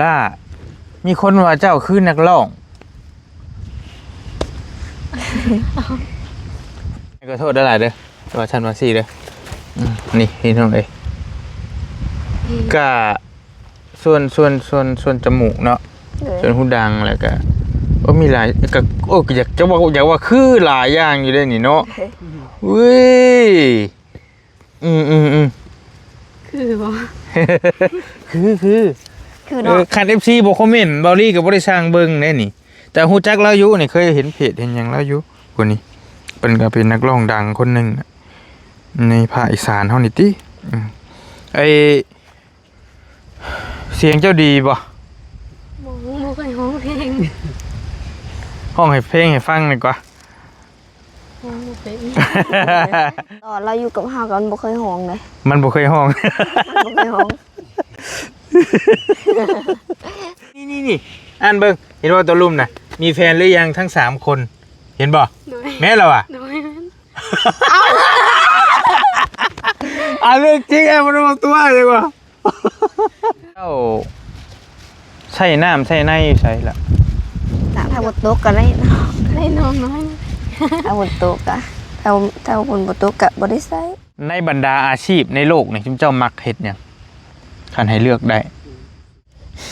ล่ามีคนว่าเจ้าคือนักร้องก็โทษได้หลายเด้อว่าฉันว่าสี่เด้อนี่พี่น้องเอ้ยก็ส่วนจมูกเนาะส่วนหูดังแล้วก็มีหลายก็อยากจะบอกว่าคือหลายอย่างอยู่ได้นี่เนาะอุ้ยคือบ่คือเนาะคัน FC บ่คอมเมนต์บอลี่ก็บ่ได้สร้างเบิ่งแน่นี่แต่ฮู้จักแล้วอยู่นี่เคยเห็นเพจเห็นหยังแล้วอยู่คนนี้เพิ่นก็เป็นนักร้องดังคนหนึงในภาคอีสานเฮานี่ติไอเสียงเจ้าดีบ่เคยร้องเพลงห้องให้เพลงให้ฟังหน่อยกว่าตอนเราอยู่กับเฮากันบ่เคยร้องเลยมันบ่เคยห้องบ่เคยร้องนี่อ่านเบิ่งเห็นว่าตัวลุ่มน่ะมีแฟนหรือยังทั้ง3คนเห็นบ่แม่เราอ่ะเอาเรื่องจริงไอ้มันบอกตัวเลยว่ะเจ้าใส่น้ำใส่ในใส่ละถ้าบนโต๊ะก็ได้น้องน้อยถ้าบนโต๊ะก็ถ้าบนโต๊ะก็บ่ได้ใส่ในบรรดาอาชีพในโลกนี่เจ้ามักเฮ็ดหยังคันให้เลือกได้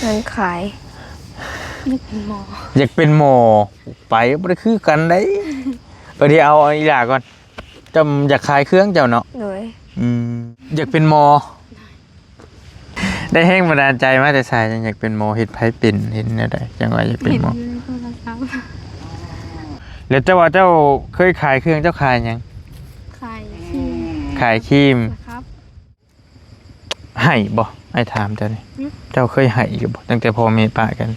งานขายอยากเป็นหมอไปบ่ได้คือกันได้เดี๋ยวเอาอีหล่าก่อนจำอยากขายเครื่องเจ้าเนาะอยากเป็นหมอได้แห้งบันดาลใจมาแต่สายอยากเป็นหมอเห็ดไผ่เป็นเห็นอะไรจังว่าอยากเป็นหมอแล้วเจ้าว่าเจ้าเคยขายเครื่องเจ้าขายยังขายครีมให้บ่ไอ้ถามเจ้านี่เจ้าเคยให้อยู่บ่ตั้งแต่พ่อแม่ป้ากัน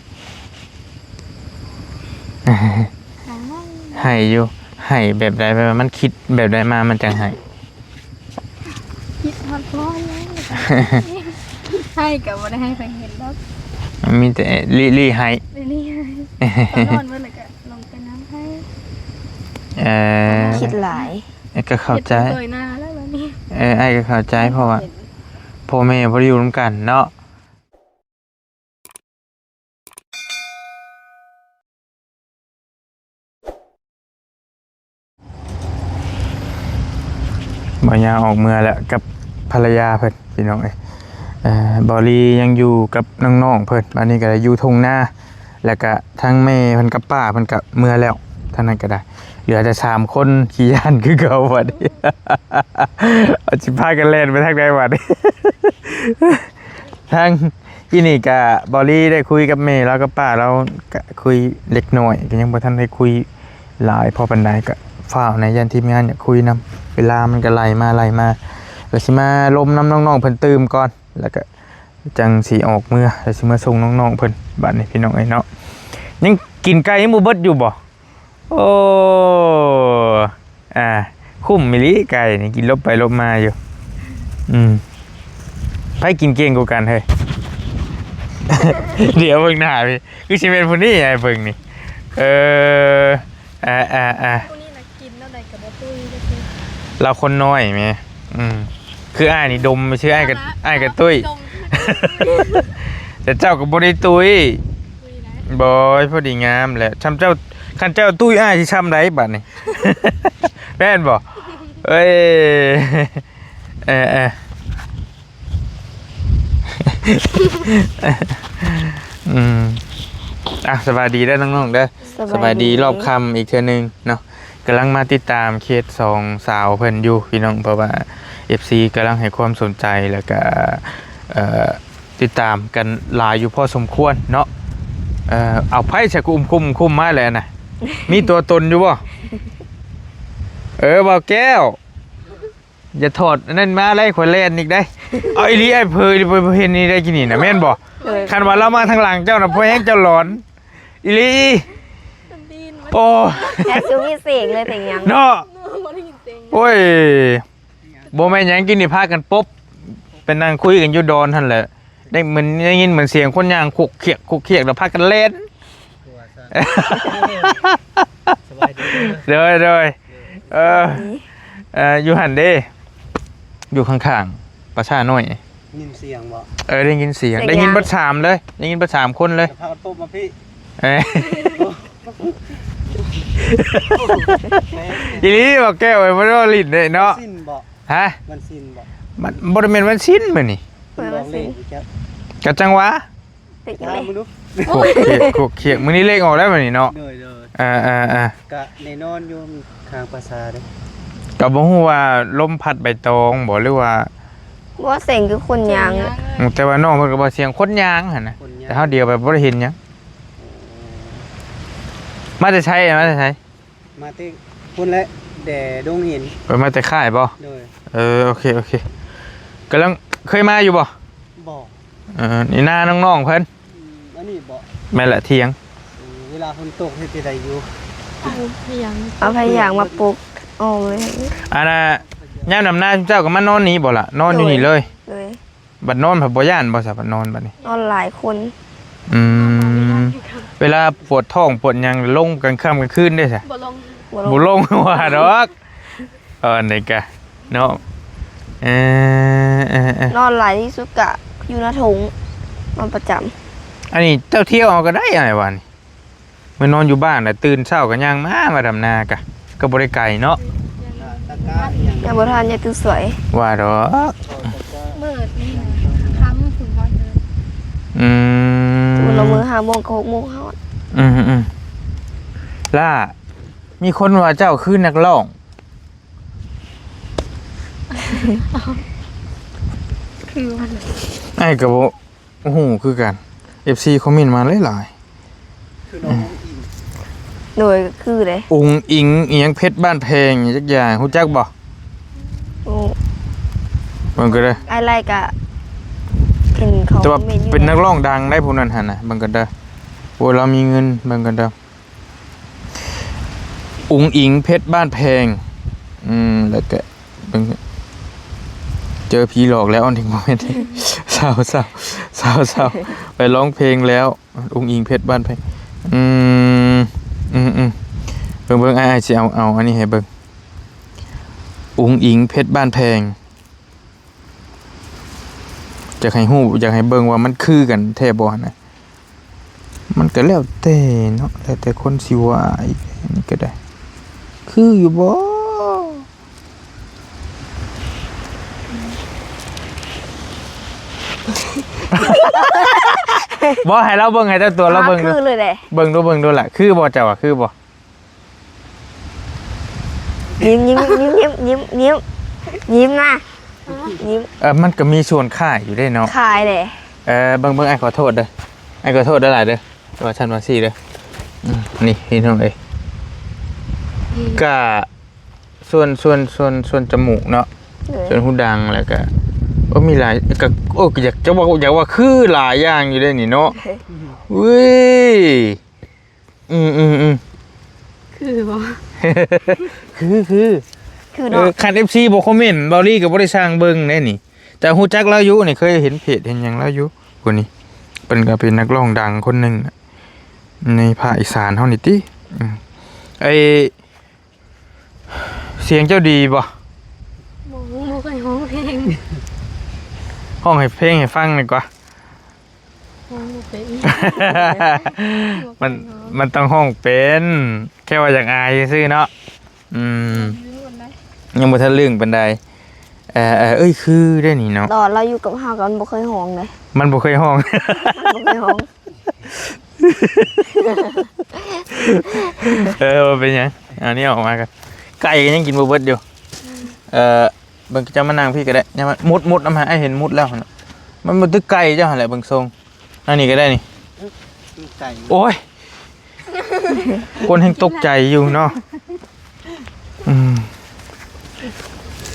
ให้อยู่ให้แบบใดแบบมันคิดแบบใดมามันจังให้คิดฮอดพ่อเลยให้ก็บ่ได้ให้ไปเห็นดอกมีแต่ลี่ให้นอนมื้อละก็ลงไปน้ำให้คิดหลายก็เข้าใจเลยหน้าแล้วบัดนี้ไอ้ก็เข้าใจเพราะว่าพ่อแม่บ่ได้อยู่ร่วมกันเนาะบ่ยาออกเมื่อแล้วกับภรรยาเพิ่นพี่น้องเอ้ยบอลียังอยู่กับน้องๆเพิ่นอันนี้ก็ได้อยู่ทุ่งนาแล้วก็ทั้งแม่เพิ่นกับป้าเพิ่นก็เมื่อแล้วท่านนั้นก็ได้เหลือแต่3คนขี้ย่านคือเก่าบัดนี้เอาสิพากันเล่นไปทางใดบัดนี้ทางที่นี่ก็บอลีได้คุยกับแม่แล้วก็ป้าเราก็คุยเล็กน้อยก็ยังบ่ทันได้คุยหลายพอปานใดก็ฟ้าวในยันทีมงานอยากคุยนำเวลามันก็ไหลมาแล้วสิมาลมน้ำน้องๆเพิ่นตื่มก่อนแล้วก็จังสีออกเมื่อแล้วสิมาส่งน้องๆเพิ่นบ้านนี้พี่น้องไอ้เนาะยังกินไก่ยังบ่เบิดอยู่บ่โอ้คุ้มมิลิไก่นี่กินลบไปลบมาอยู่ไผกินเก่งกว่ากันเฮ้ย เดี๋ยวเบิ่งหน้าพี่คือสิเป็นผู้นี้ไอ้เบิ่งนี่ผู้นี้น่ะกินแล้วได้ก็บ่ตุ้ยเราคนน้อยแม่คืออ้ายนี่ดมไม่ใช่อ้ายกับตุ้ยแต่เจ้ากับบริตุ้ยบอยพอดีงามแหละช้ำเจ้าคันเจ้าตุ้ยอ้ายที่ช้ำไรบัดนี่แม่นบอกเอ้ยสบายดีได้น้องๆเด้อสบายดีรอบคำอีกเทื่อนึงเนาะกำลังมาติดตามเคส2 สาวเพิ่นอยู่พี่น้องเพราะว่า FC กำลังให้ความสนใจแล้วก็ติดตามกันหลายอยู่พอสมควรเนาะเอาไพ่ใส่คุมมาแล้วนะมีตัวตนอยู่บ่บ่าวแก้วอย่าถอดนั่นมาไล่ขวดเล่นอีกได้เอาอีลีไอ้เพยเห็นนี่ได้กินนี่นะแม่นบ่คันว่าเรามาทางหลังเจ้าน่ะพอแห้งเจ้าหลอนอีลีโอ้แค่ซูมีเสกเลยแต่ยังเนาะโอ้ยโบแม่ยังกินนี่พากันปุ๊บเป็นนางคุยกันอยู่ดอนท่านแหละได้เหมือนได้ยินเหมือนเสียงคนยางคุกเขียกแล้วพากันเล่นเลยอยู่หันเด้อยู่ข้างๆประชาหน่อย ยินเสียงบ่ ได้ยินเสียง เสียง ได้ยิน ยัง เบัดสามเลยได้ยินเบัดสามคนเลย จะพาตุ๊บมาพี่ เอ้ยอีหลีบอกแก้วไว้บ่ได้ลิ้นเด้เนาะ สิ้นบ่ ฮะ มันสิ้นบ่ มันบ่ได้แม่นวันสิ้นมื้อนี่ เปิด ล มา องเล สิ ขอีกครับ กะจังหวะ เด็ก ถา เล ม ย มึงดู โคกเขียกมื้อนี้เลขออกแล้วมื้อนี้เนาะ เด้อ อ่า กะในนอนอยู่ข้างภาษาเด้ ก็บ่ฮู้ว่าลมพัดใบตองบ่หรือว่า ว่าเสียงคือคนยางอะ แต่ว่าน้องเพิ่นก็บ่เสียงคนยางหั่นนะ คนย แต่เฮาเดียวแบบบ่ได้เห็นหยังมาแต่ใช้มาที่พุ่นและแด่ดงหิน ไปมาแต่ค่ายบ่ โดย โอเคกำลังเคยมาอยู่บ่ บ่ นี่หน้าน้องๆเพิ่น อันนี้บ่ แม่นละเที่ยง เวลาฝนตกเฮ็ดจังไดอยู่ เอาพยางมาปลุกออกเลย อันน่ะยามนำหน้าเจ้าก็มานอนนี่บ่ล่ะนอนอยู่นี่เลย เลย บัดนอนผับบ่ย่านบ่ซะบัดนอนบัดนี้ นอนหลายคน อืมเวลาปวดท้องปวดหยังลงกลางค่ำกลางคืนได้ซะ บ่ลงว่าดอกนี่กะเนาะเออ นอนหลายที่สุดกะอยู่หน้าถุงนอนประจ อันนี้เจ้าเที่ยวเอาก็ได้อะไรวะนี่มานอนอยู่บ้านน่ะตื่นเช้าก็ย่างมาดำนากะก็บ่ได้ไกลเนาะ ตะกร้าอย่าง ำยาบทานยาตื่นสวย ว่าดอก เบิดนี่นะค้ำถึงวันเดิน อืม ตื่นเรามือ5 โมงกับ6 โมงฮอด อืมล่ามีคนว่าเจ้าคือนักร้อง คือวัน ไอ้ก็บ่โอ้โหคือกัน FC คอมเมนต์มาหลาย คือน้องอิง โดยคือเลย ๆอุงอิงอีหยังเพชรบ้านแพงจักอย่างฮู้จักบ่ โอ้ มันก็ได้ ไอ้ไรกะเห็นเขา แต่ว่า คอมมต์อยู่ เป็นนักร้องดังได้ผู้นั้นหั่นน่ะเบิ่งกันเด้อโอ้เรามีเงินเบิ่งกันเด้ออุงอิงเพชรบ้านแพงแล้วก็เบิ่งเจอผีหลอกแล้วอันถึงบ่แม่น เศร้าไปร้องเพลงแล้วอุงอิงเพชรบ้านแพงเบิ่งอ้ายสิเอาอันนี้ให้เบิ่งอุงอิงเพชรบ้านแพงอยากให้ฮู้อยากให้เบิ่งว่ามันคือกันแท้บ่นะมันก็แล้วแต่เนาะแล้วแต่คนสิว่าอีกนี่ก็ได้คืออยู่บ่ บ่ให้เราเบิ่งให้เจ้าตัวเราเบิ่งดู คือเลยแหละ เบิ่งดูล่ะคือบ่เจ้าอ่ะคือบ่ ยิ้มนะยิ้ม มันก็มีส่วนค่ายอยู่ได้เนาะ ขายเลย เบิ่งไอ้ขอโทษเด้อไอ้ขอโทษหลายๆเด้อว่าฉันว่าซี่เด้อนี่พี่น้องเอ้ยก็ส่วนจมูกเนาะส่วนหูดังแล้วก็มีหลายก็อยากจะบอกอยากว่าคือหลายอย่างอยู่ได้นี่เนาะเว้ยคือบ่ คือ คือเนาะ คัน FC บ่คอมเมนต์เบาลี่ก็บ่ได้สร้างเบิ่งแน่นี่แต่ฮู้จักเราอยู่นี่เคยเห็นเพจเห็นหยังเราอยู่คนนี้เพิ่นก็เป็นนักร้องดังคนหนึงน่ะในภาคอีสานเฮานี่ติไอเสียงเจ้าดีบ่ บ่เคยร้องเพลง ห้องให้เพลงให้ฟังหน่อยกว่า ร้องบ่เป็น มันต้องห้องเป็นแค่ว่าอยากอายซื่อๆเนาะยังบ่ทันเรื่องปานใดคือได้นี่เนาะ ตอนเราอยู่กับเฮากันบ่เคยห้องเลย มันบ่เคยห้อง มันบ่เคยห้อง มันเป็นหยังอันนี้ออกมากันไก่ก็ยังกินบ่เบิดอยู่เบิ่งจะมานั่งพี่ก็ได้อย่ามามุดน้ำหาไอ้เห็นมุดแล้วน่ะมันบ่ตึกไก่เจ้าหั่นแหละเบิ่งทรงอันนี้ก็ได้นี่ ไก่ โอ้ย คนแห่งตกใจอยู่เนาะ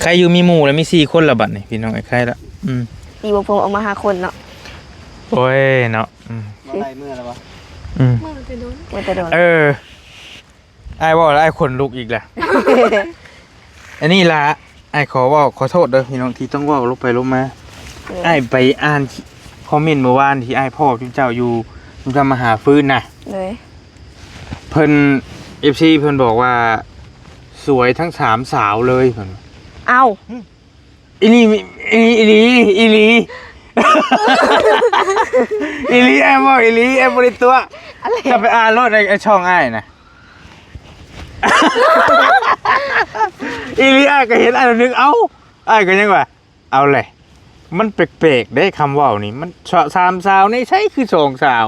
ใครอยู่มีหมู่แล้วมี4คนละบัดนี่พี่น้องไอ้ใครละปีบ่ผมออกมาหาคนเนาะ โอ้ยเนาะมาไล่เมื่อแล้วบ่ เมื่อไปโดน มันจะโดน ไอ้บอกแล้วไอ้ขนลุกอีกแหละ อันนี้ละไอ้ขอโทษเด้อพี่น้องที่ต้องว่าลบไปลบมาไอ้ไปอ่านคอมเมนต์เมื่อวานที่ไอ้พ่อจุ๊เจ้าอยู่จุ๊เจ้ามาหาฟื้นน่ะ เลย เพิ่น FC เพิ่นบอกว่าสวยทั้ง3สาวเลยเพิ่น เอ้า อีหลี อีหลีไอ้บ่อีหลีไอ้บ่ได้ตัวจะไปอ่านรถไอ้ช่องอ้ายน่ะ อีหลีอ้ายก็เห็นอ้ายนึกเอ้าอ้ายก็ยังว่าเอาเลยมันแปลกๆได้คำเว้านี่มันสามสาวนี่ใช่คือสองสาว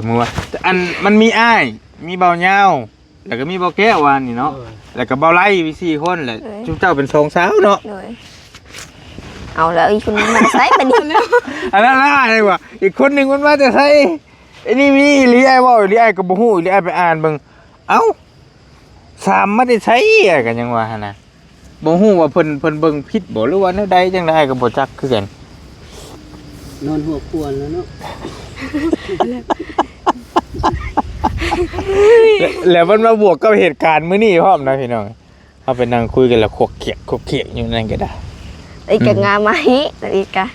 มึงว่าอันมันมีอ้ายมีเบาเหย้าแล้วก็มีเบาแก้ววานนี่เนาะแล้วก็เบาไล่มี4คนแหละจุ๊บเจ้าเป็นสองสาวเนาะ เลยเอาแล้วอีกคนนึงมันใส่ไปดิ อันนั้นล่ะไอ้ว่าอีกคนหนึงมันมาจะใส่ไอ้นี่มีอีหลีไอ้เว้าอีหลีไอ้ก็บ่ฮู้อีหลีไอ้ไปอ่านเบิ่งเอ้าสามมาได้ใช้กันยังว่าหั่นน่ะบ่ฮู้ว่าเพิ่นเบิ่งผิดบ่หรือว่าแนวใดจังได๋ก็บ่จักคือกัน นอนหัวควรแล้วเนาะ แล้วมันมาบวกกับเหตุการณ์มื้อนี้พร้อมนะพี่น้องเอาไปนั่งคุยกันแล้วขกเขียกอยู่นั่นก็ได้ อีกงาไหมอีกกะ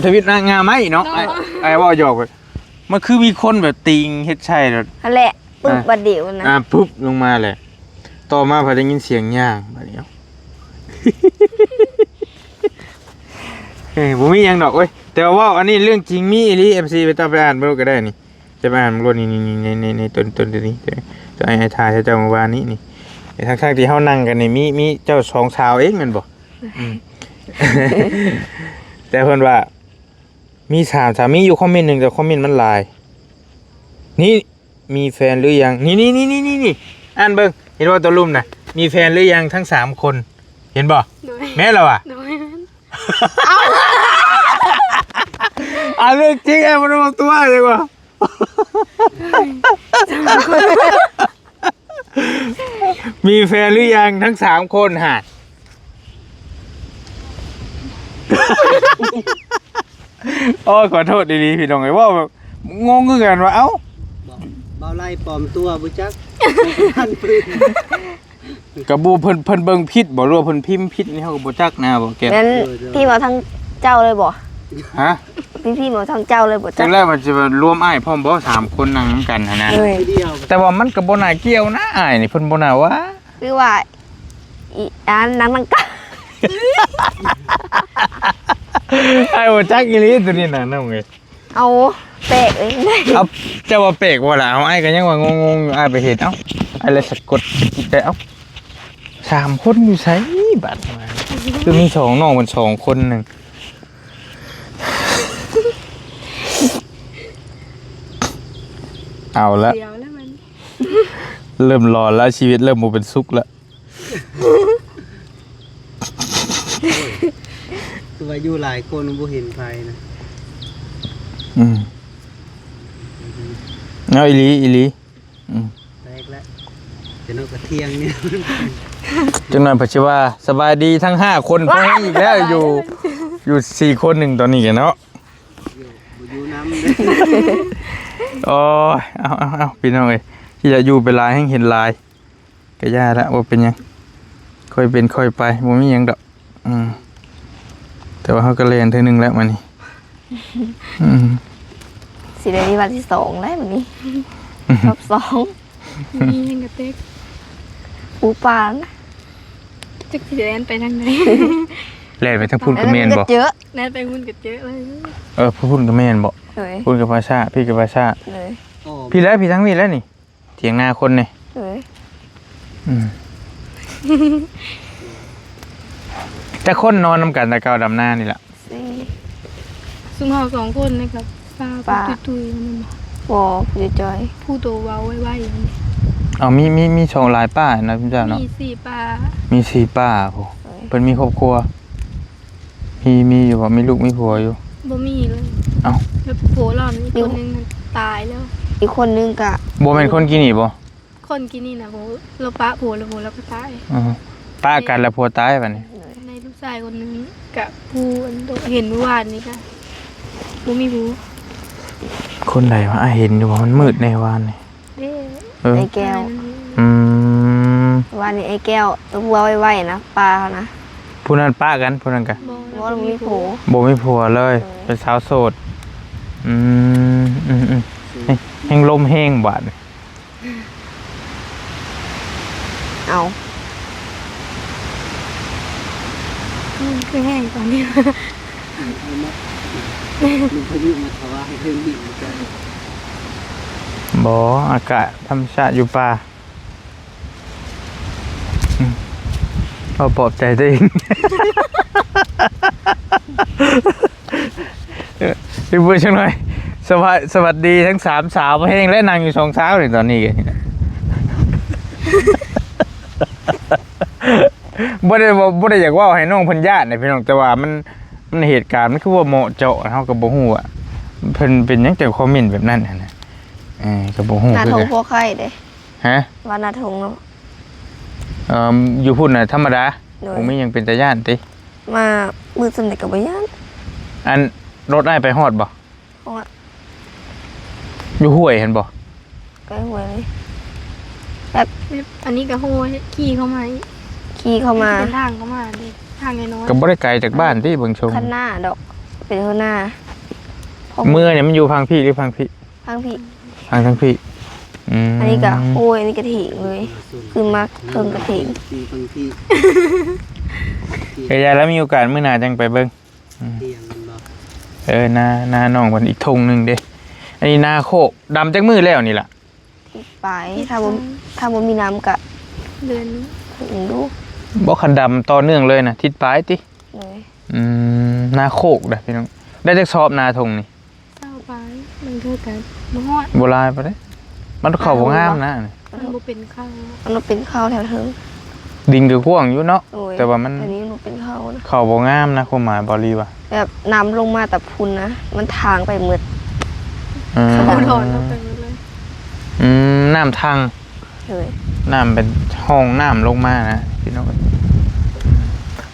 ทวิตนางงามไหมเนาะไอ้ว่าหยอกไปมันคือมีคนแบบติงเฮ็ดใช่แล้ว นั่นแหละปึ๊บบัดเดี๋ยวนะ ปุ๊บลงมาเลยต่อมาพอได้ยินเสียงย่างบัดเดียว เฮ้ยผมมีหยังดอกเว้ยแต่ว่าอันนี้เรื่องจริงมีอีหลี MC ไปตามไปอ่านบ่ก็ได้นี่จะไปอ่านบ่นี่ในต้นตัวนี้จะไอ้ทายเจ้าเมื่อวานนี้นี่ทั้งที่เฮานั่งกันนี่มีเจ้าสองสาวเองแม่นบ่ แต่เพิ่นว่ามีสามีอยู่คอมเมนต์หนึงแต่คอมเมนต์มันหลายนี่มีแฟนหรือยังนี่อ่านเบิ่งเห็นว่าตัวลุ่มน่ะมีแฟนหรือยังทั้ง3คนเห็นบ่แม่นแล้วอ่ะเรื่องจริงไอ้มันบอกตัวดีกว่ามีแฟนหรือยังทั้ง3คนฮะโอ้ขอโทษดีๆพี่น้องไอ้ว่าแบบงงกันว่าเอ้า บอกเบาไล่ปลอมตัวบุจักท่านปืน กระบูเพิ่นเบิ่งผิดบ่รู้ว่าเพิ่นพิมพ์ผิดนี่เฮาก็บ่จักนะบ่แก งั้นพี่มาทั้งเจ้าเลยบ่ ฮะ พี่มาทั้งเจ้าเลยบ่ จั จ้ะ งแรกมันจะรวมอ้ายพร้อมบ่3คนนั่งนำกันหั่นนะ เลย เดียว แต่ว่ามันก็บ่น่าเกี่ยวนะอ้ายนี่เพิ่นบ่น่าว่า หรือว่าอีอันนั้นมันก็ ไอ้บ่จักอีหลีตัวนี้น่ะน้องเอ้ย เอาเปะเลยได้ เอาเจ้าว่าเปกบ่ล่ะเอาไอ้ก็ยังว่างงๆอยู่อ้ายไปเฮ็ดเอ้าไอ้เลยสะกดจิตใจเอ้า3คนอยู่ไสบัดมาคือมี2น้องมัน2คนนึงเอาละ เดี๋ยวแล้วมัน เริ่มร้อนแล้วชีวิตเริ่มบ่เป็นสุขแล้ว ตัวอยู่หลายคนบ่เห็นไผนะ เอาอีหลีแรกแล้วจะนกกระเทียงเนี่ย จังหน่อยปัจจุบันสบายดีทั้ง5คนพออีกแล้วอยู่4คนหนึ่งตอนนี้กันเนาะ อยู่น้ำเลย โอ้ยเอาพี่น้องเอ้ยที่จะอยู่เป็นลายให้เห็นลายก็ย่าละว่าเป็นยังค่อยเป็นค่อยไปบ่มีหยังดอกแต่ว่าเขาก็เรียนเท่านึงแล้วมานี่ สิได้วันที่2แล้ววันนี้รอบ2 มียังกระเต็ก ปูปลานะ จักสิแลนไปทางไหน แล่นไปทั้งพุ่นกับเมนบ่ เยอะ แลนไปหุ่นก็เจอเลย พุ่นกับเมนบ่ เลย พุ่นกับภาษาพี่กับภาษา เลย อ๋อ พี่แล้วพี่ทั้งพี่แล้วนี่เถียงนาคนนี่ เลย แต่คนนอนนำกันแต่เก่าดำหน้านี่แหละ สี่ ซุ่มเฮา2คนนะครับป้าตุยๆมัน วออยู่จอย ผู้โตเว้าไว้ๆมัน เอามีโชว์ลายป้านะพี่เจ้าเนาะ มี4ป้า มี4ป้าโหเพิ่นมีครอบครัวมีอยู่บ่มีลูกมีผัวอยู่ บ่มีเลย เอ้า แล้วโผล่เรามีคนนึงตายแล้ว อีกคนนึงกะ บ่แม่นคนกินนี่บ่ คนกินนี่นะโหเราป้าโผล่แล้วก็ตาย ป้ากันแล้วผัวตายบัดนี้ ในลูกชายคนนึงกับผู้อันโตเห็นเมื่อวานนี้ค่ะบ่มีผู้ คนใดวะเห็นอยู่ว่ามันมืดในวานนี่ เด้ ไอ้แก้ว อืม วันนี้ไอ้แก้วตัวไว้นะปลาเขานะ ผู้นั้นป้ากันผู้นั้นกัน วอมีผู บ่มีผัวเลย เป็นสาวโสดแห้งลมแห้งบาดนี่ เอา คือแห้งตอนนี้ เอามาลุงพายุมาถวายเครื่องบินกัน บ่อากาศธรรมชาติอยู่ป่าเอาปลอบใจตัวเองพี่บุญช่างหน่อยสวัสดีทั้ง3 สาวเพลงและนางอยู่2 สาวในตอนนี้กันบ่ได้อยากว่าให้น้องเพิ่นญาตินะพี่น้องแต่ว่ามันเหตุการณ์มันคือว่าเหมาะเจาะเฮาก็บ่ฮู้อ่ะเพิ่นเป็นหยังแต่คอมเมนต์แบบนั้นน่ะก็บ่ฮู้ หน้า คือ ทง กัน พวกไข่เด้ ฮะ ว่าหน้าทงเนาะ อยู่พุ่นน่ะธรรมดา โดย ผมมีหยังเป็นตาย่านติ มามือสนิทกับบ่ย่าน อันรถอ้ายไปฮอดบ่ เพราะว่า อยู่ห้วยเห็นบ่ ใกล้หวยเลย อันนี้ก็โหขี่เข้ามา ขี่เข้ามา เป็นทางเข้ามาดิทางน้อย ก็บ่ได้ไกลจากบ้านติเบิ่งชม ข้างหน้าดอก เป็นข้างหน้าพอ เมื่อเนี่ยมันอยู่พังพี่หรือพังพี่ ทางพี่ พังทั้งพี่ม อันนี้ก็โอ้ยอันนี้กระถิ่งเลย คือมักเพิ่งกระถิ่ง ตีบางที่ เอ้ยแล้วมีโอกาสมื้อหน้าจังไปเบิ่ง เตียงมันบอก นาน้องเพิ่นอีกธงหนึงเด้อันนี้นาโคกดำจักมือแล้วนี่ล่ะ ไปถ้าบ่มีน้ำกะ เดือนนี้ ถึงดู บ่คันดำต่อเนื่องเลยนะทิศปลายติ เลย นาโคกเด้อพี่น้องได้จักสอบนาทงนี่ เศร้าไปมันเท่ากันมาฮอด บ่หลายปานใดมันเข้าบ่งามนะ มันบ่เป็นข้าว มันเป็นข้าวแถวเทิง ดินก็กว้างอยู่เนาะ โอ้ย แต่ว่ามัน อันนี้มันเป็นข้าวนะ เข้าบ่งามนะความหมายบ่รีว่า แบบน้ำลงมาแต่พุนนะมันทางไปหมด อืม บ่ถอนเราไปหมดเลย น้ำทาง เลย น้ำเป็นห้องน้ำลงมานะพี่น้อง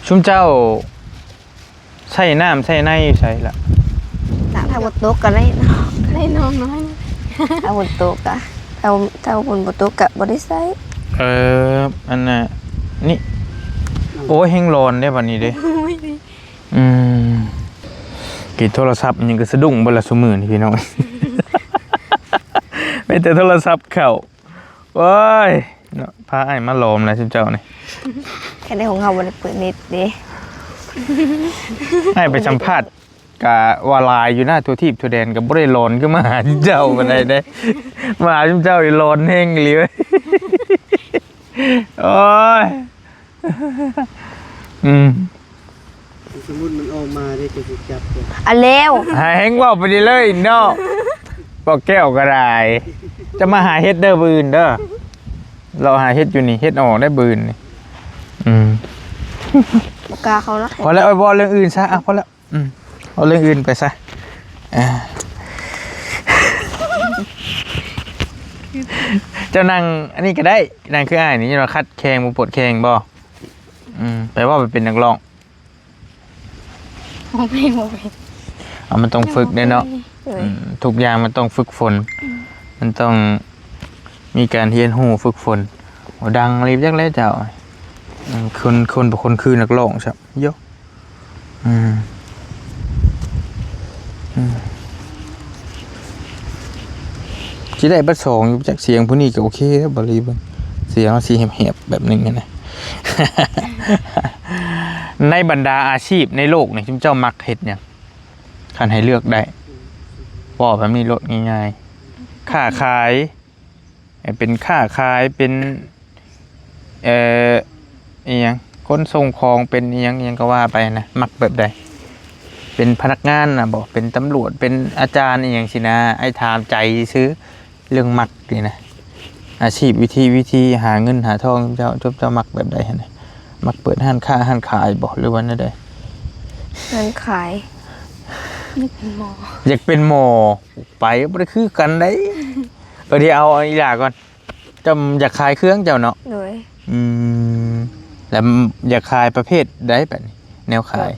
ชุมเจ้าใส่น้ำใส่ในใส่ละ น้ำถ้าบนโต๊ะก็ได้เนาะ ได้น้องน้อย ถ้าบนโต๊ะกะถ้าบนโต๊ะกะบ่ได้ใส่ อันน่ะนี่โอ้ยแห้งร้อนได้บัดนี้เด้ อุ้ยดิ กินโทรศัพท์ยังก็สะดุ้งเบดละซุมื้อนี่พี่น้อง ไม่แต่โทรศัพท์เข้าโอ้ยเนาะพาอ้ายมาหลอมแล้วชุมเจ้านี่ แค่ได้ของเฮาบ่ได้เปิดเน็ตเด้ ให้ไปสัมภาษณ์กะวาลายอยู่หน้าตัวทีบตัวแดนกับบ่ได้ร้อนก็มาหาเจ้ากันได้เด้ มาหาเจ้านี่ร้อนแห้งอีหลีเว้ย โอ้ย สมมุติมันออกมาได้จะถูกจับตัว อันแล้ว หาแห้งเว่าไปดิเลยเนาะบอกแก้วก็ได้จะมาหาเฮ็ดเด้อบืนเด้อเราหาเฮ็ดอยู่นี่เฮ็ดออกได้บืนนี่บ่กล้าเขาเนาะ พอแล้วเอาบ่เรื่องอื่นซะอ่ะพอแล้วเอาเรื่องอื่นไปซะเจ้านั่งอันนี้ก็ได้นั่งคืออ้ายนี่เราคัดแข่งบ่ปวดแข่งบ่แปลว่ามันเป็นนักร้อง บ่เป็นบ่เป็น มันต้องฝึกเด้เนาะ เลย ทุกอย่างมันต้องฝึกฝนมันต้องมีการเรียนรู้ฝึกฝนโอ้ดังรีบจักแล้วเจ้าคนเป็นคนคือนักร้องใช่ยกที่ได้บัด2อยู่จากเสียงผู้นี้ก็โอเคแล้วบ่รีบเสียงสีแหบๆแบบนึงนะ ในบรรดาอาชีพในโลกนี่เจ้ามักเฮ็ดหยังคันให้เลือกได้ว่าแบบนี้ลดง่ายๆค้าขายเป็นค้าขายเป็นอีหยังคนส่งของเป็นอีหยังก็ว่าไปนะมักแบบใดเป็นพนักงานนะบอกเป็นตำรวจเป็นอาจารย์อีหยังสินะไอ้ถามใจซื้อเรื่องมักนี่นะอาชีพวิธีหาเงินหาทองเจ้ามักแบบใดนะมักเปิดห้างค้าห้างขายบอกหรือว่านั่นใด เงินขาย นึกเป็นหมอ อยากเป็นหมอไปบ่ได้คือกันได้เดี๋ยวเอาอีหล่าก่อนเจ้าอยากขายเครื่องเจ้าเนาะ เลย แล้วอยากขายประเภทใดแบบนี้แนวขาย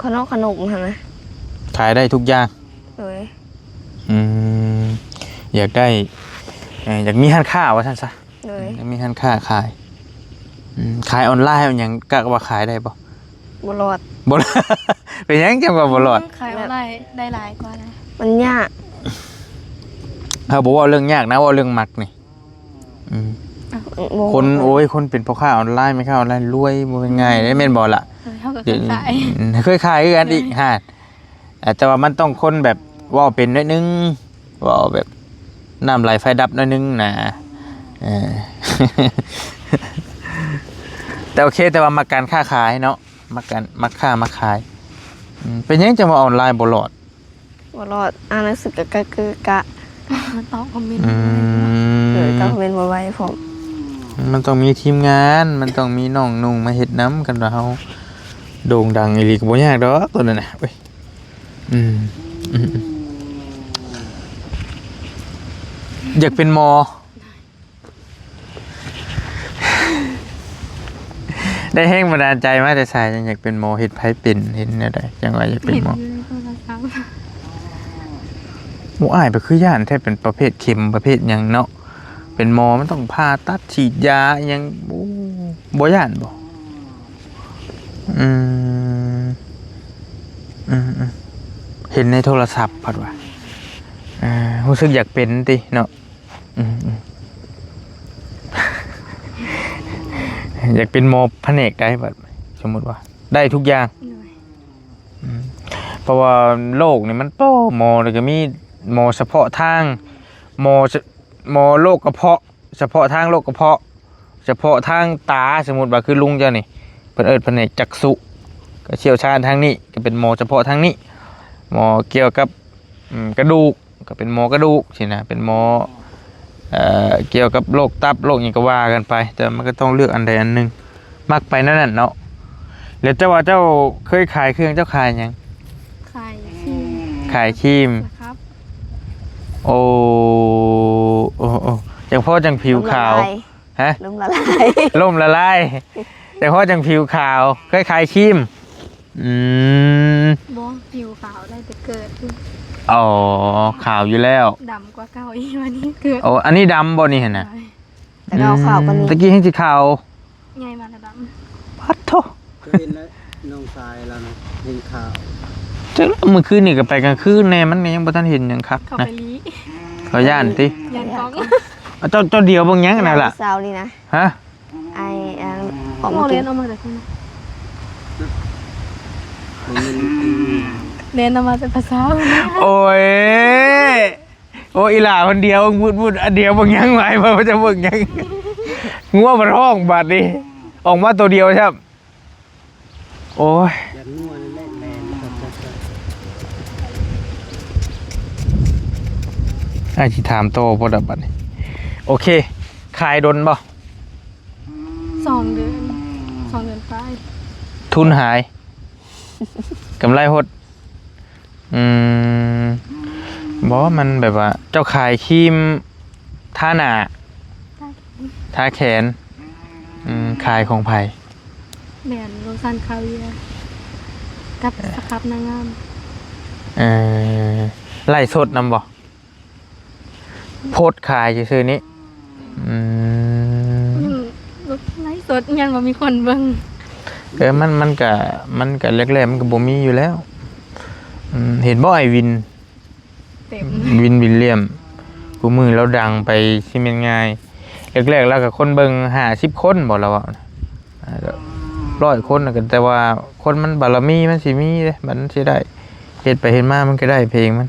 ขนมหั่นนะ ขายได้ทุกอย่าง เลย อยากได้อยากมีห้างค้าว่าซั่นซะ เลย อยากมีห้างค้าขายขายออนไลน์หยังกะว่าขายได้บ่ บ่รอด บ่ เป็นหยังจังว่าบ่รอด ขายอะไรได้หลายกว่านะ มันยาก เขาบอกว่าเรื่องยากนะว่าเรื่องมักนี่คนโอ้ยคนเป็นพ่อค้าออนไลน์ไม่ค้าออนไลน์รวยบ่เป็นง่ายได้แม่นบ่ล่ะ เท่ากับ เดี๋ยว ขาย เคยขายคือกันอีกฮะ แต่ว่ามันต้องคนแบบเว่าเป็นหนิดนึงเว่าแบบน้ำไหลไฟดับหนิดนึงนะเออ แต่โอเคแต่ว่ามาการค้าขายเนาะมาค้ามาขายเป็นยังจะมาออนไลน์บ่หลอด บ่รอดอ่านหนังสือก็คือกะ ตอบคอมเมนต์ ก็เว้นบ่ไหวผม มันต้องมีทีมงานมันต้องมีน้องนุ่งมาเฮ็ดน้ำกันว่าเฮาโด่งดังอีหลีก็บ่ยากดอกตัวนั้นน่ะเว้ยอยากเป็นหมอ ได้แห้งบันดาลใจมาแต่สายจังอยากเป็นหมอเฮ็ดไผเป็นเห็นแนวใดจังว่าอยากเป็น เห็น หมอ อยู่ในโทรศัพท์ หมู่อ้ายไปคือย่านแท้เป็นประเภทเข็มประเภทหยังเนาะเป็นหมอมันต้องผ่าตัดฉีดยาอิหยังบ่ย่านบ่อืมเห็นในโทรศัพท์พัดว่ารู้สึกอยากเป็นติเนาะอยากเป็นหมอแผนกได้บัดสมมุติว่าได้ทุกอย่างเพราะว่าโลกนี่มันโตหมอแล้วก็มีหมอเฉพาะทางหมอโรคกระเพาะเฉพาะทางโรคกระเพาะเฉพาะทางตาสมมุติว่าคือลุงเจ้านี่เพิ่นแผนกจักษุก็เชี่ยวชาญทางนี้ก็เป็นหมอเฉพาะทางนี้หมอเกี่ยวกับกระดูกก็เป็นหมอกระดูกสินะเป็นหมอเกี่ยวกับโรคตับโรคหยังก็ว่ากันไปแต่มันก็ต้องเลือกอันใดอันหนึงมักไปนั่นน่ะเนาะแล้วเจ้าว่าเจ้าเคยขายเครื่องเจ้าขายหยัง ขายครีม ขายครีม นะครับ โอ้จังพ่อจังผิวขาวฮะ ล่มละลาย ล่มละลายแต่พ่อจังผิวขาวคล้ายๆครีมบ่ผิวขาวได้แต่เกิด อ๋อขาวอยู่แล้ว ดำกว่าเก่าอีกวันนี้เกิด โอ้อันนี้ดำบ่นี่เห็นนะ แต่ก็เอาข่าวกันนี้ ตะกี้ให้สีขาว ไงมาแล้วด พัดโท ก็เห็นแล้วน้องชายแล้วนะเห็นข่าว เจ้าเมื่อคืนนี่ก็ไปกลางคืนแน่มันยังบ่ทันเห็นหยังครับ ำเข้า นะ ไปลี เขาย่านติ ยันกล้อง เจ้าเดียวบ่ยังนั่นล่ะ สาวนี่นะ ฮะ ไอ้ออก โม มา เรี เรี ย ย น น เอามาจากที่ไหน ผมเห็น เรียนเอามาจากภาษา โอ้ยโอ้อีหล่าคนเดียวพูดอันเดียวบ่ยังไว้บ่จะเบิ่งยังงัวมันร้องบาดนี้ออกมาตัวเดียวใช่ครับโอ้ย อยากนวดเล่นแลนครับ ไอ้ที่ถามโตบ่ดับบัดนี้โอเคขายดนบ่ 2 เดือน2 เดือนไป ทุนหายกำไรหดบอกว่ามันแบบว่าเจ้าขายครีมท่าหน้าท่าแขนขายของไผ่ แบรนด์โลซันคาเวียกับสครับนางงาม ไล่สดนำบ่โพดขายซื่อๆนี้ รถไลฟ์สดยันว่ามีคนเบิ่ง มันก็แรกๆมันก็บ่มีอยู่แล้วเห็นบ่ไอ้วิน เต็ม วินวิลเลียมกูมือเราดังไปที่เป็นง่ายแรกๆแล้วกับคนเบิ่ง50 คนบอกเราว่า100 คนนะกันแต่ว่าคนมันบารมีมันสิมีเด้มันสิได้เฮ็ดไปเฮ็ดมามันก็ได้เพลงมัน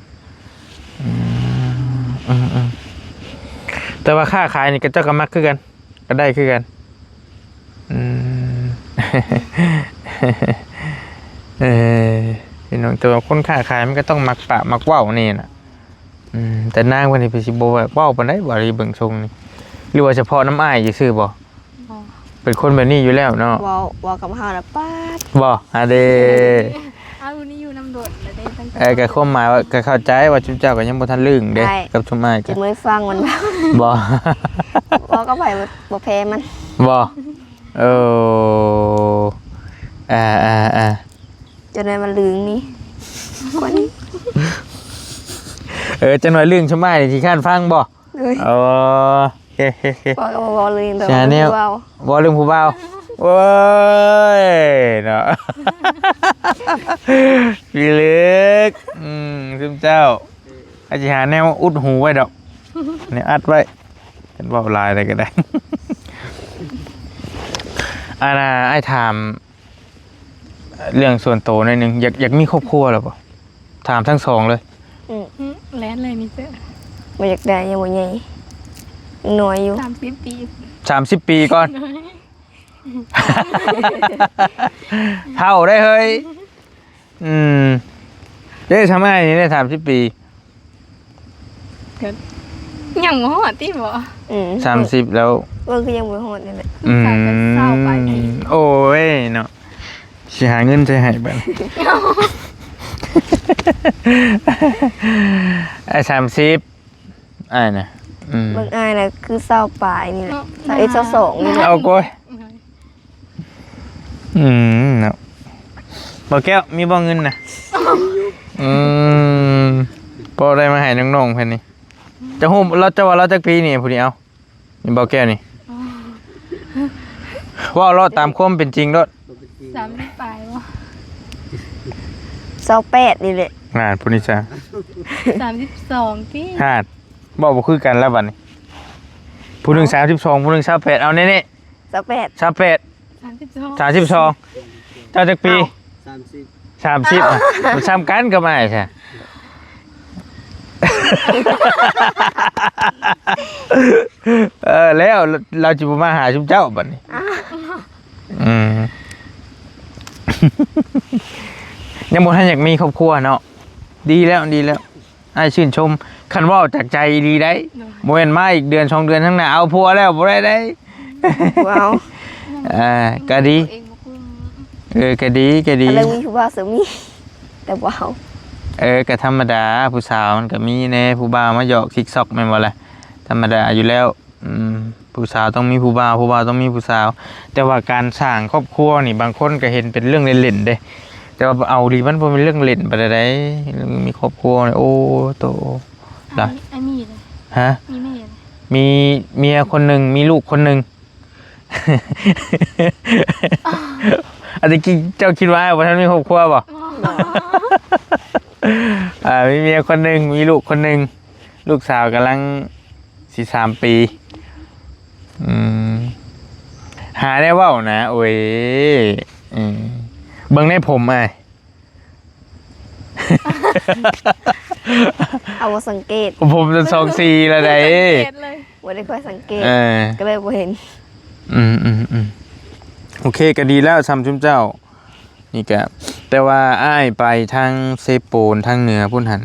แต่ว่าค่าขายนี่ก็เจ้าก็มักคือกันก็ได้คือกันพี่น้องแต่ว่าคนค้าขายมันก็ต้องมักปะมักเว้านี่น่ะแต่นางวันนี้ไปสิบ่ว่าเว้าปานใดบ่ได้เบิ่งทรงนี่หรือว่าเฉพาะน้ำอ้ายซื่อบ่ บ่ เป็นคนแบบนี้อยู่แล้วเนาะ วอกับเฮาน่ะป๊าด บ่อะเด้ อ้าวนี่อยู่น้ำโดดแล้วได้ตั้ง ก็ความหมายว่าก็เข้าใจว่าจุ๊เจ้าก็ยังบ่ทันลึงเด้กับชุมอ้าย จึ ก็ งเลยฟังมัน บ่ วอก็ไปบ่แพ้มัน บ่เออ จนได้มันลืงนี่กว่านี้ จังหน่อยลึงชุมอ้ายนี่สิค้านฟังบ่ เลย อ๋อโอเค วอก็บ่ลืงแต่ ชาแนล ว่า บ่ลืมผู้บ่าวโอ้ยเนาะ พี่เล็กซุมเจ้าอาจสิหาแนวอุดหูไว้ดอกเนี่ยอัดไว้เป็นเว้าลายอะไรก็ได้ น่ะไอ้ถามเรื่องส่วนตัวหน่อยหนึงอยากมีครอบครัวหรือเปล่า ถามทั้งสองเลย แลนเลยมีเสื้อ บ่อยากได้ยังบ่ใหญ่น้อยอยู่ 30 ปี 30 ปีก่อน เท่าได้เฮ้ยได้ทำไมนี่ได้30 ปี ก็ยังบ่ฮอดติบ่ 30แล้ว เบิ่งคือยังบ่ฮอดนี่แหละ เศร้าไป โอ้ยเนาะสิหาเงินใช้ให้บัดไอ้30อ้ายน่ะเบิ่งอ้ายน่ะคือเศร้าปลายนี่แหละ22นี่แหละ เอาโกยเนาะบ่แก้วมีบ่เงินน่ะพอได้มาให้น้องๆเพิ่นนี่จะฮู้เราจะว่าเราจักปีนี่ผู้นี้เอานี่บ่แก้วนี่ว่ารอดตามความเป็นจริงรอด 30ปลายบ่ 28นี่แหละ งานผู้นี้จ้ะ 32ติ ฮาดบ่คือกันแล้วบัดนี้ผู้หนึง32ผู้หนึง28เอาแน่ๆ 28 28 32 32เจ้าจักปี 30 30อ่ะมันซ้ำกันก็ไม่ใช่ แล้วเราจะมาหาชุมเจ้าบัดนี้ยังบ่ทันอยากมีครอบครัวเนาะดีแล้วไอ้ชื่นชมคันว่าจากใจดีได้บ่แม่นมาอีกเดือน2เดือนข้างหน้าเอาผัวแล้วบ่ได้ ว้าว ก็ดี เองบ่คุ้ม ก็ดี อะไรมีผู้บ่าวสามีแต่ว้าว ก็ธรรมดาผู้สาวมันก็มีแน่ผู้บ่าวมาหยอกซิกซอกแม่นบ่ล่ะธรรมดาอยู่แล้วผู้สาวต้องมีผู้บ่าวต้องมีผู้สาว แต่ว่าการสร้างครอบครัวนี่บางคนก็เห็นเป็นเรื่องเล่นๆเด้แต่ว่าเอาดีมันบ่เป็นเรื่องเล่นปานใดมีครอบครัวนี่โอ้โตล่ะ อันนี้เลย ฮะ มีแม่เลย มีเมียคนหนึงมีลูกคนหนึง อันนี้เจ้าคิดว่าท่านมีครอบครัวบ่ มีเมียคนหนึ่งมีลูกคนหนึ่งลูกสาวกำลัง3 ปีหาได้เว้านะโอ้ยเบิ่งในผมไอ้ เอาบ่สังเกต ผมจน24แล้วได้ บ่ได้ค่อยสังเกต เออ ก็เลยบ่เห็น โอเคก็ดีแล้วซ้ำชุมเจ้านี่ก็แต่ว่าอ้ายไปทางเซโปนทางเหนือพุ่นหัน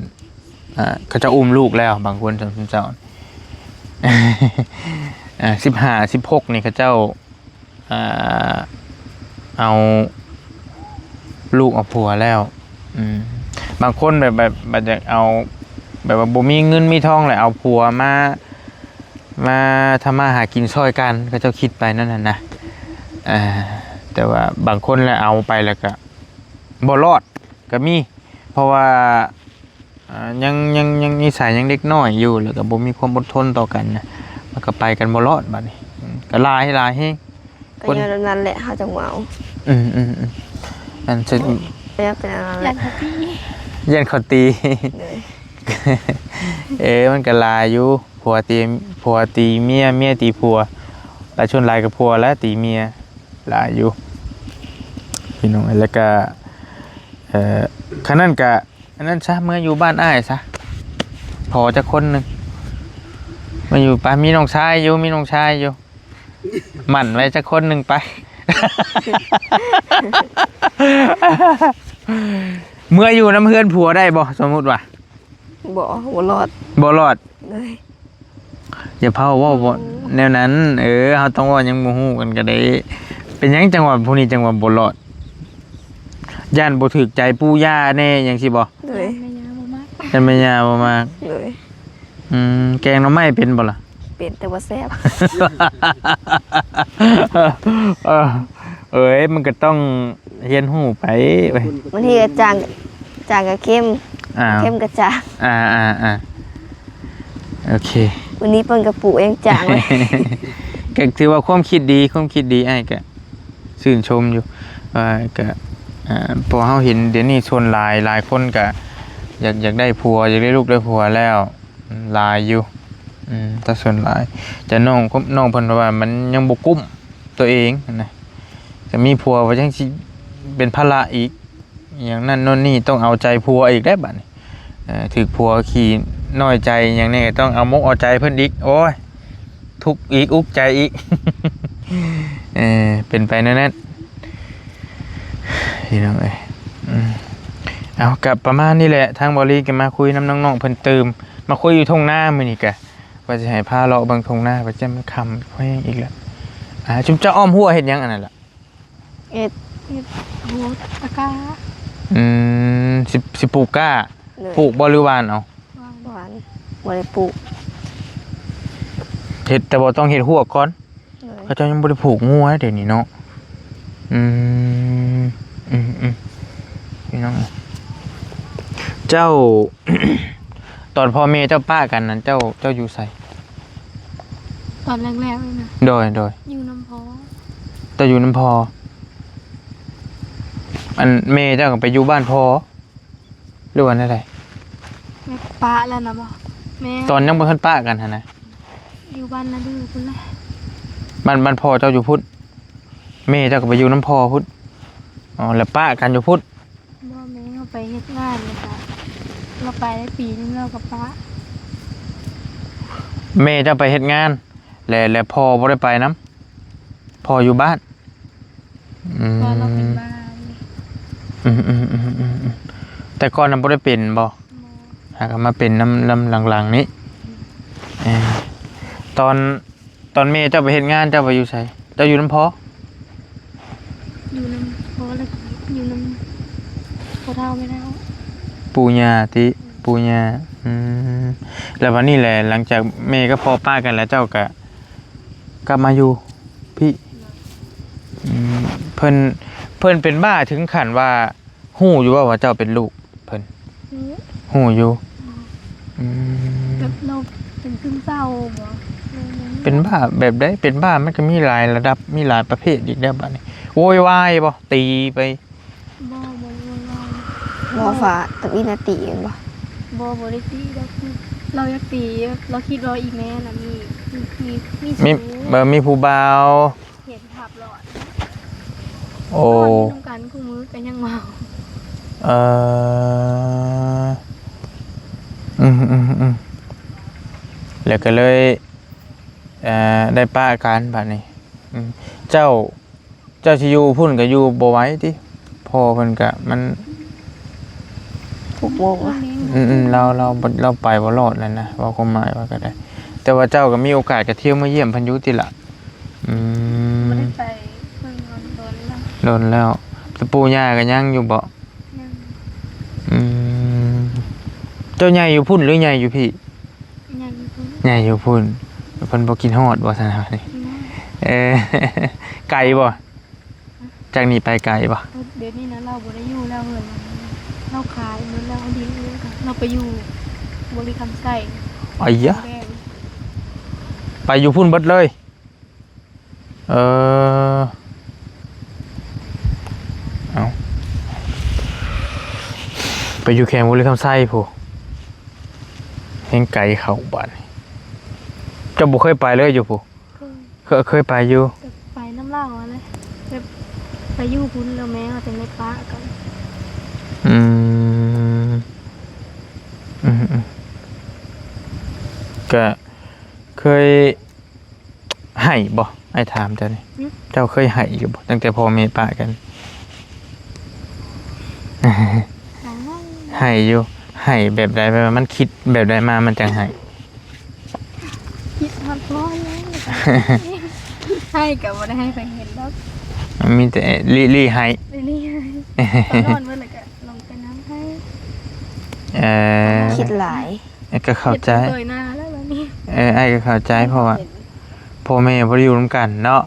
เขาจะอุ้มลูกแล้วบางคนซ้ำชุมเจ้า15 16นี่เขาเจ้าเอาลูกเอาผัวแล้วบางคนแบบจะเอาแบบว่าบ่มีเงินมีทองเลยเอาผัวมาทำมาหากินช่วยกันก็เจ้าคิดไปนั่นน่ะนะแต่ว่าบางคนแล้วเอาไปแล้วก็บ่รอดก็มีเพราะว่ายังนิสัยยังเด็กน้อยอยู่แล้วก็บ่มีความอดทนต่อกันนะมันก็ไปกันบ่รอดบัดนี้ก็หลายแฮง ก็อย่างนั้นแหละเขาจังหวาว อันจะ เป็นอะไรแห ยั ละ นเขาตี ยันเขาตี มันก็หลายอยู่ผัวตีเมียตีผัวหลายชนหลายกับผัวแล้วตีเมียหลายอยู่พี่น้องแล้วก็คันนั้นก็อันนั้นซะเมื่ออยู่บ้านอ้ายซะพอจะคนหนึงมาอยู่ป้ามีน้องชายอยู่หมั่นไว้จะคนหนึงไป เมื่ออยู่น้ำเพื่อนผัวได้บ่สมมุติว่า บ่รอด บ่รอด เลย อย่าเผาว่าบ่แนวนั้นเฮาต้องว่ายังบ่ฮู้กันก็ได้เป็นหยังจังหวะพวกนี้จังหวะบ่รอดย่านบ่ถูกใจปู่ย่าแน่จังซี่บ่ เลย แม่ยาบ่มาก จันแม่ย่าบ่มาก เลย แกงหน่อไม้เป็นบ่ล่ะ เป็นแต่ว่าแซ่บ มันก็ต้องเรียนรู้ไปเว้ย บางทีก็จางกับเข้ม อ้าว เข้มกับจาง โอเค วันนี้เปิ้นกับปู่เองจางเลย ก็ถือว่าความคิดดีไอ้ก็ชื่นชมอยู่ว่าก็พอเฮาเห็นเดี๋ยวนี้ชนหลายคนก็อยากได้ผัวอยากได้ลูกได้ผัวแล้วหลายอยู่แต่ส่วนหลายจะน้องเพิ่นว่ามันยังบ่กุ้มตัวเองนะจะมีผัวว่าจังสิเป็นภาระอีกอย่างนั้นโน่นนี่ต้องเอาใจผัวอีกได้บัดนี้ ถึกผัวขี่น้อยใจอย่างนี้ต้องเอามกเอาใจเพิ่นอีกโอ้ยทุกข์อีกอุกใจอีก เป็นไปนั่นนั่นพี่น้องเอ้ยเอากลับประมาณนี้แหละทางบริก็มาคุยน้ำน้องๆเพิ่นเติมมาคุยอยู่ทงหน้ามื้อนี้กะว่าจะให้พาเลาะเบิ่งทงหน้าว่าจะมันคำค่อยอีกแล้วจุมเจ้าอ้อมหัวเฮ็ดหยังอันนั้นล่ะ เอ็ด โหตะกร้า สิปลูกกล้า เลย ปลูกบ่หรือหวานเอา หวานบ่ได้ปลูก เฮ็ดแต่บ่ต้องเฮ็ดหัวก่อน เลย เขาเจ้ายังบ่ได้ผูกงัวเดี๋ยวนี้เนาะพี่น้องเจ้า ตอนพ่อแม่เจ้าป้ากันนั้นเจ้าอยู่ไส ตอนแรกๆเลยนะ โดย อยู่น้ำพอ เจ้าอยู่น้ำพออันแม่เจ้าก็ไปอยู่บ้านพอหรือว่าอะไร แม่ปะแล้วนะบ่แม่ ตอนยังบ่ทันป้ากันหั่นนะ อยู่บ้านนาดื้อพุ่นแหละ บ้านพ่อเจ้าอยู่พุทธแม่เจ้าก็ไปอยู่น้ำพอพุทธอ๋อแล้วป้ากันอยู่พุทธ บ่แม่เขาไปเฮ็ดงานเลยค่ะเราไปได้ปีนึงแล้วกับป้า แม่เจ้าไปเฮ็ดงานแล้วพ่อบ่ได้ไปนํพ่ออยู่บ้าน ตอนเราเป็นบ้าน แต่ก่อนนั้นบ่ได้เป็นบ่หากมาเป็นน้ำหลังๆนี้ตอนแม่เจ้าไปเฮ็ดงานเจ้าไปอยู่ไสเจ้าอยู่น้ำพอ อยู่น้ำพอแล้วอยู่น้ำพอเท่าไม่เท่า ปู่ย่าปู่ย่าแล้ววันนี้แหละหลังจากแม่ก็พอป้ากันแล้วเจ้าก็กลับมาอยู่พี่เพิ่นเป็นบ้าถึงขั้นว่าฮู้อยู่ว่าเจ้าเป็นลูกเพิ่นฮู้อยู่ แบบเราเป็นซึมเศร้าบ่ เป็นบ้าแบบใดเป็นบ้ามันก็มีหลายระดับมีหลายประเภทอีกแล้วบัดนี้โวยวายบ่ตีไป บ่บ่ บ่ฟ้าตะวินาทีเห็นบ่ บ่ได้ตีเราคือเราอยากตีเราคิดว่าอีแม่น่ะมี มี สูง มีผู้บ่าว เห็นภาพหลอด โอ้ ตอนกันคู่มือกันยังเมา แล้วก็เลยได้ป้ากันบัดนี้เจ้าสิอยู่พุ่นก็อยู่บ่ไหวติพ่อเพิ่นก็มัน 6 โมงอะ เราไปบ่รอดแล้วนะว่าความหมายว่าก็ได้ แต่ว่าเจ้าก็มีโอกาสก็เที่ยวมาเยี่ยมเพิ่นอยู่ติล่ะไม่ได้ไปเพิ่งโดนแล้ว โดนแล้วแต่ปู่ย่าก็ยังอยู่บ่ ยัง เจ้าใหญ่อยู่พุ่นหรือใหญ่อยู่พี่ ยังเพิ่ง ใหญ่อยู่พุ่นเพิ่นบ่กินฮอดบ่ซั่นน่ะนี่ไกลบ่จากนี้ไปไกลบ่ เดี๋ยวนี้นะเราบ่ได้อยู่แล้วเลยเราขายหมดแล้วดีเลยค่ะเราไปอยู่บริคำใส่ อ้ยะ แดง ไปอยู่พุ่นเบิดเลยเอาไปอยู่แข่งบุรีคำไส้ผู้เห็นไก่เขาบ้านเจ้าบุเคยไปเลยอยู่ผู้เคยไปอยู่ จะไปน้ำเหล่าอะไรจะไปอยู่พุ่นแล้วแม่เราจะไม่ปะกัน ก็เคยให้บ่ไอ้ถามเจ้านี่เจ้าเคยให้อยู่บ่ตั้งแต่พ่อแม่ป้ากัน ให้อยู่ให้แบบใดแบบมันคิดแบบใดมามันจังให้ คิดฮอดพ่อเลยให้กับว่าได้ให้ไปเห็นแล้ว มันมีแต่ลี่ให้ เรื่อยๆตอนนอนเมื่อไหร่ก็ลงไปน้ำให้ คิดหลาย ก็เข้าใจ เห็นหน้าแล้ววันนี้ ไอ้ก็เข้าใจเพราะว่าพ่อแม่บ่ได้อยู่ร่วมกันเนาะ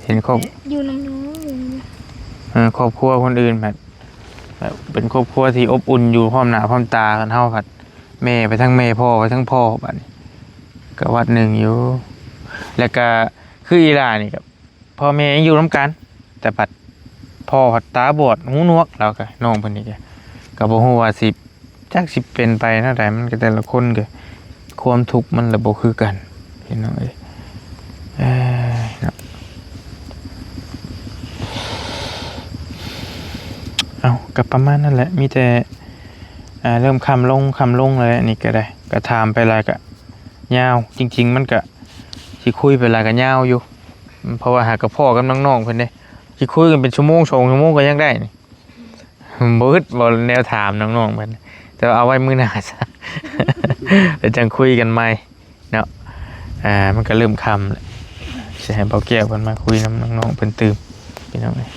เห็นครอบ อยู่น้ำน้องอยู่นี่ ครอบครัวคนอื่นแบบเป็นครอบครัวที่อบอุ่นอยู่พร้อมหน้าพร้อมตากันเฮาผัดแม่ไปทั้งแม่พ่อไปทั้งพ่อบัดนี้ก็วัดหนึ่งอยู่แล้วก็คืออีหลานี่กับพ่อแม่ยังอยู่ร่วมกัน แต่ผัดพ่อผัดตาบอดหูหนวกแล้วก็น้องเพิ่นนี่ก็บ่ฮู้ว่าสิจักสิเป็นไปเท่าใดมันก็แต่ละคนก็ความทุกข์มันละบ่คือกันพี่น้องเอ้ยเนาะเอากับประมาณนั่นแหละมีแต่ เริ่มคำลงเลยอันนี้ก็ได้ก็ถามไปหลายก็ยาวจริงๆมันก็สิคุยไปหลายก็ยาวอยู่เพราะว่าหากกับพ่อกับน้องๆเพิ่นเด้สิคุยกันเป็นชั่วโมง2 ชั่วโมงก็ยังได้นี่บ่อึดบ่แนวถามน้องๆเพิ่นแต่ว่าเอาไว้มื้อหน้าซะ เดี๋ยวจังคุยกันใหม่เนาะมันก็เริ่มค่ำแล้วสิให้เบาแก้วเพิ่นมาคุยนำน้องๆเพิ่นตื่นพี่น้องเอ้ย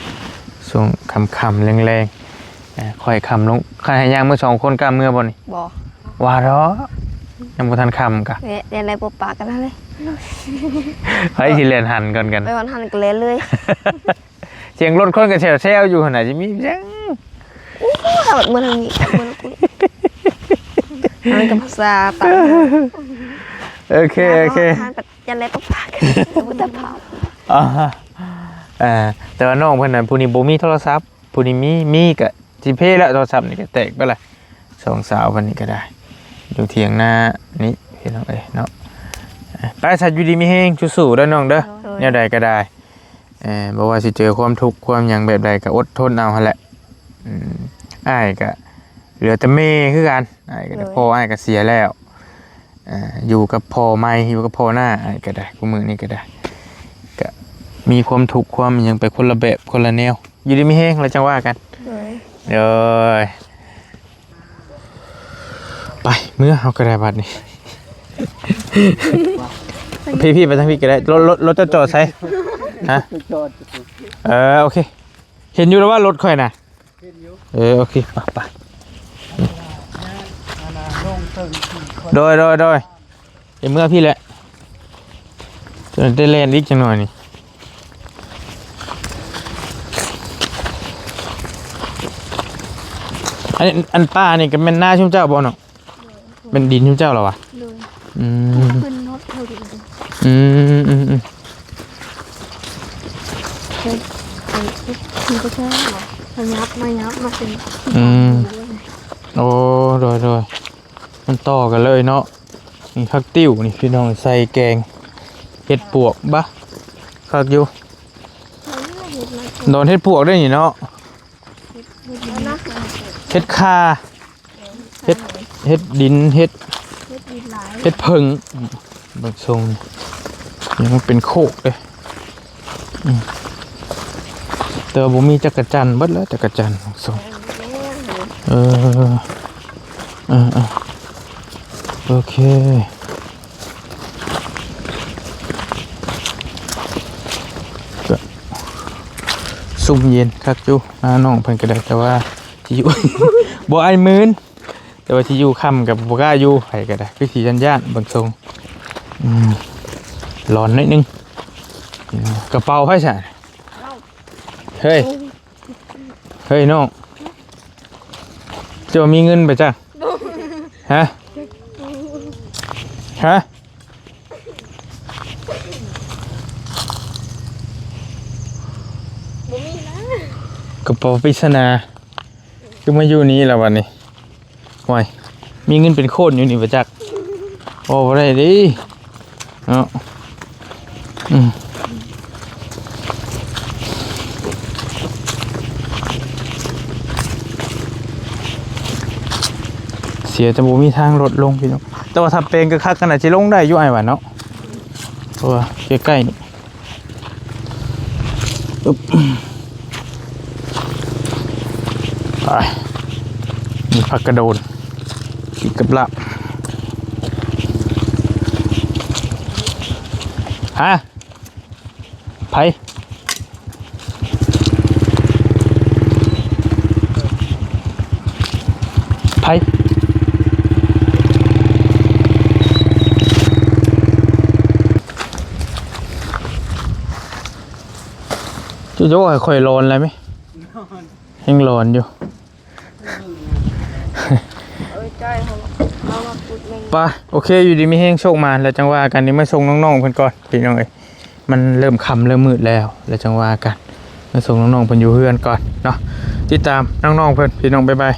ช่วงค่ำๆแรงๆค่อยค่ำลงใครให้ย่างมื้อ2คนกล้ามื้อบ่นี่ บ่ ว่าดอกยังบ่ทันค่ำกะ เรียนอะไรปปากกันนั่นเลย ไปสิเรียนหันก่อนกัน ไปวันหันกันเลยเลย เสียงรถคนก็แซวๆอยู่หั่นน่ะสิมีจัง ทำแบบมือทางนี้มือกูมันกับภาษาปาก โอเคยันอะไรปปากกันมุตภาพ แต่ว่าน้องเพิ่นน่ะผู้นี้บ่มีโทรศัพท์ผู้นี้มีก็สิเพแล้วโทรศัพท์นี่ก็แตกไปละสองสาวเพิ่นนี่ก็ได้อยู่เถียงหน้านี่พี่น้องเอ้ยเนาะไปสัตว์อยู่ดีมีแฮงสู้ๆเด้อน้องเด้อแนวใดก็ได้บ่ว่าสิเจอความทุกข์ความหยังแบบใดก็อดทนเอาหั่นแหละอ้ายก็เหลือแต่แม่คือกันอ้ายก็ได้พ่ออ้ายก็เสียแล้วอยู่กับพ่อใหม่อยู่กับพ่อหน้าอ้ายก็ได้กูมื้อนี้ก็ได้ก็มีความทุกข์ความหยังไปคนละแบบคนละแนวอยู่ดีมีแฮงแล้วจังว่ากันเด้อไปเมื่อเอากระดาษบัตรนี่ พี่ไปทางพี่ก็ได้รถจะจอดใช่ฮะ จอด โอเคเห็นอยู่แล้วว่ารถค่อยนะโอเคไปโดยเดี๋ยวเมื่อพี่แหละจะได้เล่นอีกจังหน่อยนี่อันป้านี่ก็เป็นหน้าชุ่มเจ้าบ่เนาะเป็นดินชุ่มเจ้าเหรอวะเลย ขึ้น รถเท่าดิน มันก็ใช่หรอมันยับมาเป็นโอ้โดยมันต่อกันเลยเนาะนี่ผักติ้วนี่พี่น้องใส่แกงเห็ดปวกบะคักอยู่โดนเห็ดปวกได้นี่เนาะเห็ดคาเห็ดดินเห็ดเพิงบางทรงยังมันเป็นโคกเลยแต่ผมมีจักรจันทร์เบิดแล้วจักรจันทร์ส่งโอเคก็ซุ่มเย็นคักจูน้องเพิ่นก็ได้แต่ว่าที่อยู่ บ่ไอ้มื้นแต่ว่าที่อยู่ค่ำกับบ่กล้าอยู่ไผก็ได้คือสิย่านๆบางทรงร้อนนิดนึงกระเป๋าไผซะเฮ้ยน้องจะมีเงินไปจ้ะฮะกระเป๋าปริศนาคือมาอยู่นี้แล้ววันนี้ว้ายมีเงินเป็นโคตรอยู่นี่ไปจักโอ้อะไรดิเนาะเสียจะบ่มีทางลดลงพี่น้องแต่ว่าถ้าเป็นก็คักขนาดจะลงได้อยู่ไอ้หวานเนาะตัวใกล้ๆนี่ไปมีผักกระโดนกินกับลาบฮะไผจะโยกให้ค่อยร้อนอะไรไหมยังร้อนอยู่ไปโอเคอยู่ดีมีแห้งโชคมาแล้วจังว่ากันนี่มาส่งน้องๆเพิ่นก่อนพี่น้องเอ้ยมันเริ่มค่ำเริ่มมืดแล้วจังว่ากันมาส่งน้องๆเพิ่นอยู่เฮือนก่อนเนาะติดตามน้องๆเพิ่นพี่น้องบ๊ายบาย